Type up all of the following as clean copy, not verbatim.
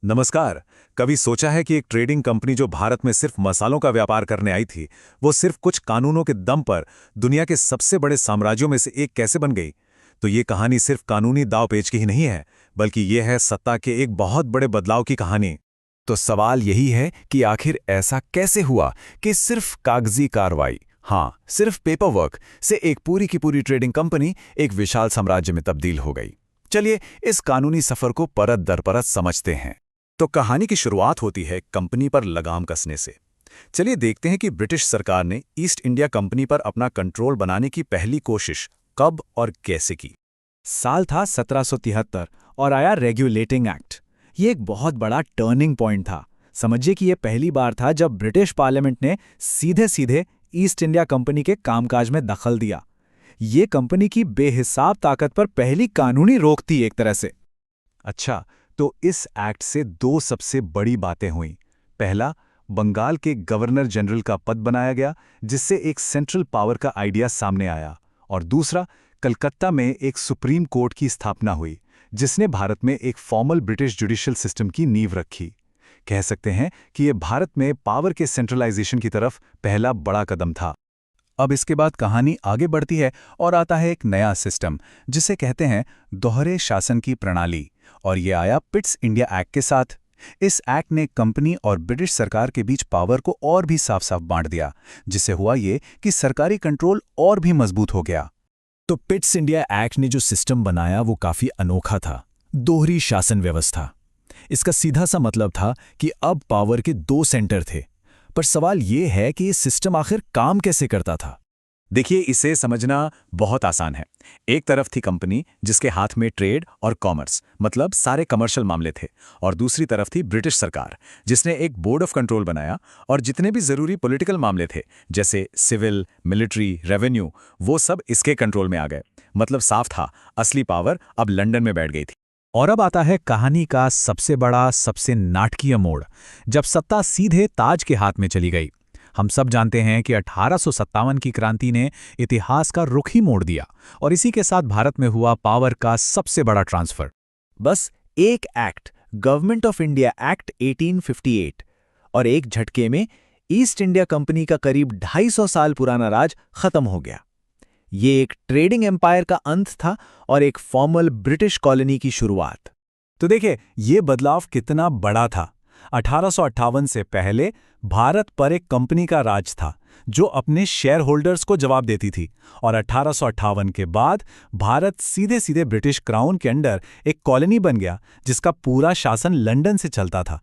नमस्कार। कभी सोचा है कि एक ट्रेडिंग कंपनी जो भारत में सिर्फ मसालों का व्यापार करने आई थी, वो सिर्फ कुछ कानूनों के दम पर दुनिया के सबसे बड़े साम्राज्यों में से एक कैसे बन गई? तो ये कहानी सिर्फ कानूनी दांव-पेच की ही नहीं है, बल्कि ये है सत्ता के एक बहुत बड़े बदलाव की कहानी। तो सवाल यही है कि आखिर ऐसा कैसे हुआ कि सिर्फ कागजी कार्रवाई, हाँ, सिर्फ पेपर वर्क से एक पूरी की पूरी ट्रेडिंग कंपनी एक विशाल साम्राज्य में तब्दील हो गई। चलिए इस कानूनी सफर को परत दर परत समझते हैं। तो कहानी की शुरुआत होती है कंपनी पर लगाम कसने से। चलिए देखते हैं कि ब्रिटिश सरकार ने ईस्ट इंडिया कंपनी पर अपना कंट्रोल बनाने की पहली कोशिश कब और कैसे की। साल था 1773 और आया रेगुलेटिंग एक्ट। ये एक बहुत बड़ा टर्निंग पॉइंट था। समझिए कि ये पहली बार था जब ब्रिटिश पार्लियामेंट ने सीधे सीधे ईस्ट इंडिया कंपनी के कामकाज में दखल दिया। ये कंपनी की बेहिसाब ताकत पर पहली कानूनी रोक थी एक तरह से। अच्छा, तो इस एक्ट से दो सबसे बड़ी बातें हुईं। पहला, बंगाल के गवर्नर जनरल का पद बनाया गया, जिससे एक सेंट्रल पावर का आइडिया सामने आया। और दूसरा, कलकत्ता में एक सुप्रीम कोर्ट की स्थापना हुई, जिसने भारत में एक फॉर्मल ब्रिटिश जुडिशियल सिस्टम की नींव रखी। कह सकते हैं कि यह भारत में पावर के सेंट्रलाइजेशन की तरफ पहला बड़ा कदम था। अब इसके बाद कहानी आगे बढ़ती है और आता है एक नया सिस्टम, जिसे कहते हैं दोहरे शासन की प्रणाली, और ये आया पिट्स इंडिया एक्ट के साथ। इस एक्ट ने कंपनी और ब्रिटिश सरकार के बीच पावर को और भी साफ साफ बांट दिया, जिससे हुआ ये कि सरकारी कंट्रोल और भी मजबूत हो गया। तो पिट्स इंडिया एक्ट ने जो सिस्टम बनाया वो काफी अनोखा था। दोहरी शासन व्यवस्था। इसका सीधा सा मतलब था कि अब पावर के दो सेंटर थे। पर सवाल ये है कि ये सिस्टम आखिर काम कैसे करता था। देखिए, इसे समझना बहुत आसान है। एक तरफ थी कंपनी, जिसके हाथ में ट्रेड और कॉमर्स मतलब सारे कमर्शियल मामले थे, और दूसरी तरफ थी ब्रिटिश सरकार, जिसने एक बोर्ड ऑफ कंट्रोल बनाया, और जितने भी जरूरी पॉलिटिकल मामले थे जैसे सिविल, मिलिट्री, रेवेन्यू, वो सब इसके कंट्रोल में आ गए। मतलब साफ था, असली पावर अब लंदन में बैठ गई थी। और अब आता है कहानी का सबसे बड़ा, सबसे नाटकीय मोड़, जब सत्ता सीधे ताज के हाथ में चली गई। हम सब जानते हैं कि 1857 की क्रांति ने इतिहास का रुख ही मोड़ दिया, और इसी के साथ भारत में हुआ पावर का सबसे बड़ा ट्रांसफर। बस एक act, government of India act 1858, और एक झटके में ईस्ट इंडिया कंपनी का करीब 250 साल पुराना राज खत्म हो गया। ये एक ट्रेडिंग एम्पायर का अंत था और एक फॉर्मल ब्रिटिश कॉलोनी की शुरुआत। तो देखिए, ये बदलाव कितना बड़ा था। 1858 से पहले भारत पर एक कंपनी का राज था, जो अपने शेयर होल्डर्स को जवाब देती थी, और 1858 के बाद भारत सीधे सीधे ब्रिटिश क्राउन के अंडर एक कॉलोनी बन गया, जिसका पूरा शासन लंदन से चलता था।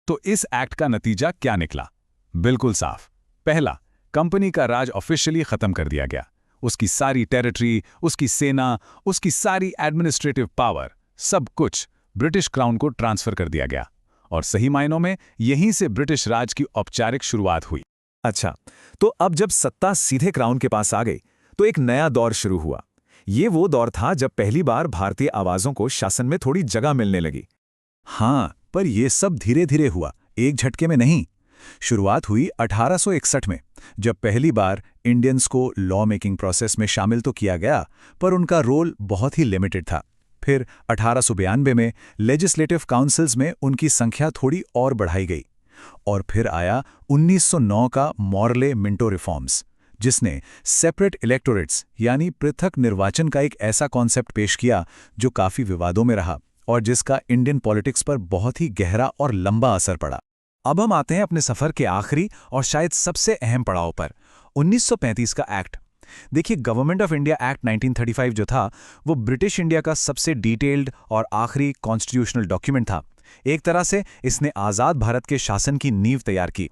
तो इस एक्ट का नतीजा क्या निकला? बिल्कुल साफ। पहला, कंपनी का राज ऑफिशियली खत्म कर दिया गया। उसकी सारी टेरिटरी, उसकी सेना, उसकी सारी एडमिनिस्ट्रेटिव पावर, सब कुछ ब्रिटिश क्राउन को ट्रांसफर कर दिया गया, और सही मायनों में यहीं से ब्रिटिश राज की औपचारिक शुरुआत हुई। अच्छा, तो अब जब सत्ता सीधे क्राउन के पास आ गई, तो एक नया दौर शुरू हुआ। ये वो दौर था जब पहली बार भारतीय आवाजों को शासन में थोड़ी जगह मिलने लगी। हाँ, पर यह सब धीरे धीरे हुआ, एक झटके में नहीं। शुरुआत हुई 1861 में, जब पहली बार इंडियंस को लॉ मेकिंग प्रोसेस में शामिल तो किया गया, पर उनका रोल बहुत ही लिमिटेड था। फिर 1892 में लेजिस्लेटिव काउंसिल्स में उनकी संख्या थोड़ी और बढ़ाई गई, और फिर आया 1909 का मॉर्ले मिंटो रिफॉर्म्स, जिसने सेपरेट इलेक्टोरेट्स यानी पृथक निर्वाचन का एक ऐसा कॉन्सेप्ट पेश किया जो काफी विवादों में रहा, और जिसका इंडियन पॉलिटिक्स पर बहुत ही गहरा और लंबा असर पड़ा। अब हम आते हैं अपने सफर के आखिरी और शायद सबसे अहम पड़ाव पर, 1935 का एक्ट। देखिए, गवर्नमेंट ऑफ इंडिया एक्ट 1935 जो था, वो ब्रिटिश इंडिया का सबसे डिटेल्ड और आखिरी कॉन्स्टिट्यूशनल डॉक्यूमेंट था। एक तरह से इसने आज़ाद भारत के शासन की नींव तैयार की।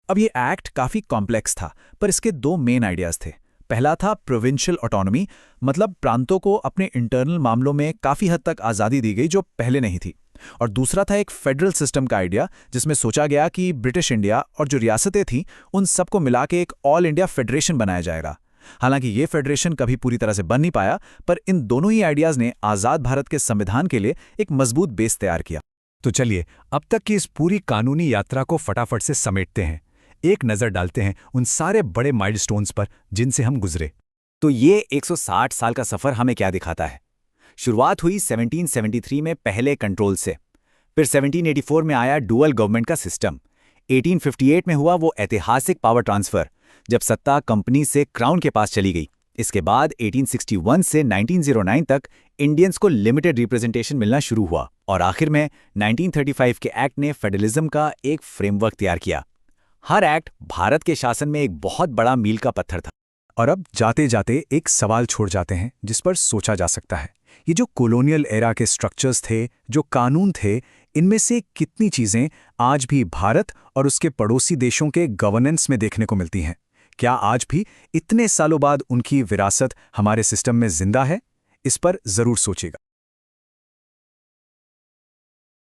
अब ये एक्ट काफ़ी कॉम्प्लेक्स था, पर इसके दो मेन आइडियाज़ थे। पहला था प्रोविंशियल ऑटोनॉमी, मतलब प्रांतों को अपने इंटरनल मामलों में काफ़ी हद तक आज़ादी दी गई जो पहले नहीं थी। और दूसरा था एक फेडरल सिस्टम का आइडिया, जिसमें सोचा गया कि ब्रिटिश इंडिया और जो रियासतें थीं, उन सबको मिला के एक ऑल इंडिया फेडरेशन बनाया जाएगा। हालांकि ये फेडरेशन कभी पूरी तरह से बन नहीं पाया, पर इन दोनों ही आइडियाज़ ने आज़ाद भारत के संविधान के लिए एक मजबूत बेस तैयार किया। तो चलिए, अब तक की इस पूरी कानूनी यात्रा को फटाफट से समेटते हैं। एक नज़र डालते हैं उन सारे बड़े माइलस्टोन्स पर जिनसे हम गुजरे। तो ये 160 साल का सफ़र हमें क्या दिखाता है? शुरुआत हुई 1773 में पहले कंट्रोल से। फिर 1784 में आया डुअल गवर्नमेंट का सिस्टम। 1858 में हुआ वो ऐतिहासिक पावर ट्रांसफर, जब सत्ता कंपनी से क्राउन के पास चली गई। इसके बाद 1861 से 1909 तक इंडियंस को लिमिटेड रिप्रेजेंटेशन मिलना शुरू हुआ और आखिर में 1935 के एक्ट ने फेडरलिज्म का एक फ्रेमवर्क तैयार किया। हर एक्ट भारत के शासन में एक बहुत बड़ा मील का पत्थर था। और अब जाते जाते एक सवाल छोड़ जाते हैं जिस पर सोचा जा सकता है। ये जो कॉलोनियल एरा के स्ट्रक्चर्स थे, जो कानून थे, इनमें से कितनी चीजें आज भी भारत और उसके पड़ोसी देशों के गवर्नेंस में देखने को मिलती हैं? क्या आज भी इतने सालों बाद उनकी विरासत हमारे सिस्टम में जिंदा है? इस पर जरूर सोचिएगा।